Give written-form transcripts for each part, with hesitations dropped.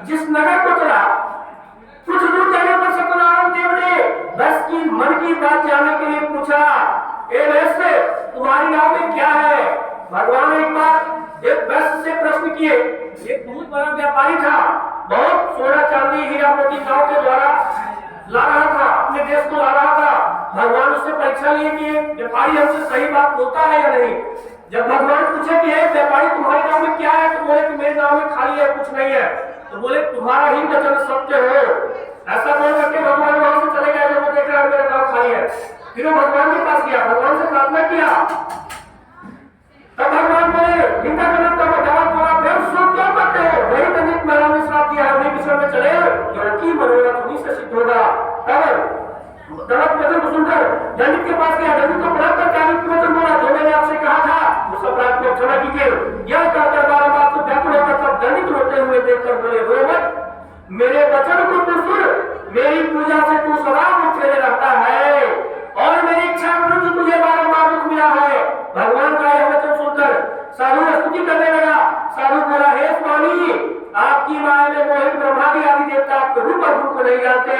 जिस नगर को चला, कुछ दूर जाने पर सत्यनारायण देव ने बस की मन की बात जानने के लिए पूछा, ए वैश्य, तुम्हारी नाव में क्या है? भगवान एक बार एक वैश्य से प्रश्न किए। एक बहुत बड़ा व्यापारी था, बहुत सोना चांदी हीरा मोती नाव के द्वारा ला रहा था, अपने देश को ला रहा था। भगवान उससे परीक्षा लिए कि व्यापारी हमसे सही बात बोलता है या नहीं। जब भगवान पूछे कि हे व्यापारी, तुम्हारे नाव में क्या है? तो बोले कि मेरे नाव में खाली है, कुछ नहीं है। तो बोले तुम्हारा ही वचन सत्य हो। ऐसा बोल करके भगवान वहां से चले गए। जब वो देख रहा है मेरा नाव खाली है, फिर वो भगवान के पास गया, भगवान से प्रार्थना किया। तब भगवान बोले, इनका जन्म का जवाब बोला, बेवकूफ क्यों करते हो? वही दंडित महाराज ने श्राप दिया है, उन्हीं विषय में चले, लड़की मनोरथ उन्हीं से सिद्ध होगा। तब दंडक वचन को सुनकर दंडित के पास गया, दंडित को प्रणाम करके आदित्य वचन बोला, जो मैंने आपसे कहा था उस अपराध को क्षमा कीजिए। यह कहकर 12 बात से व्याकुल होकर तब दंडित रोते हुए देखकर बोले, रो मत, मेरे वचन को तू सुन, मेरी पूजा से तू सदा मुझे रहता है और मेरी इच्छा विरुद्ध तुझे बारंबार दुख मिला है। भगवान का यह वचन सुनकर साधु स्तुति करने लगा। साधु बोला, हे स्वामी, आपकी माया में मोहित ब्रह्मादि आदि देवता आपके रूप और गुण को नहीं जानते।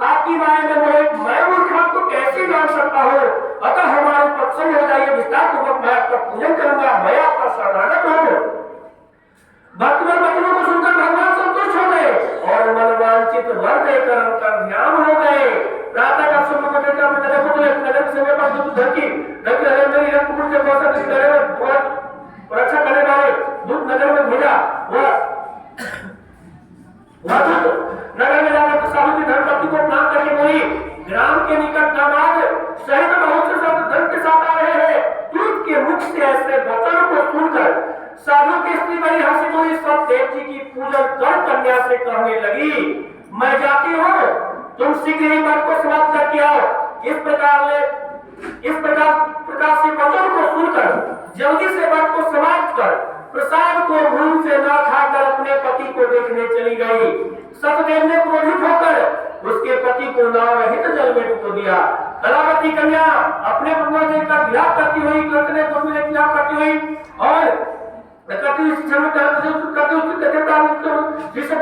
आपकी माया में मोहित मैं मूर्ख आपको कैसे जान सकता हूँ? अतः हमारे प्रसन्न हो जाइए, विस्तार पूर्वक मैं आपका पूजन करूंगा, मैं आपका शरणागत हूँ। भक्तमान वचनों को सुनकर भगवान संतुष्ट हो गए और मनवांछित वर देकर उनका ध्यान हो गए। प्रातः काल सुबह को देखकर अपने नगर को चले। नगर से पास दूत धरती मेरी रत्नपुर से बहुत नगर में बहुत रक्षा करने वाले दूत नगर में भेजा। वह दूत नगर में जाकर साधु की धर्मपत्नी को प्रणाम करके बोली, ग्राम के निकट दामाद सहित बहुत से सब धन के साथ आ रहे हैं। दूत के मुख से ऐसे वचनों को सुनकर साधु की स्त्री बड़ी हंसी बोली, सब देव जी की पूजन कर कन्या से कहने लगी, मैं जाती हूँ, तुम शीघ्र ही व्रत को समाप्त करके आओ। इस प्रकार से वचन को सुनकर जल्दी से व्रत को समाप्त कर प्रसाद को भूल से न खाकर अपने पति को देखने चली गई। सतदेव ने क्रोधित होकर उसके पति को नाव रहित जल में डुबो दिया। कलावती कन्या अपने पति देखकर विलाप करती हुई, विलाप करती हुई और ऋषभ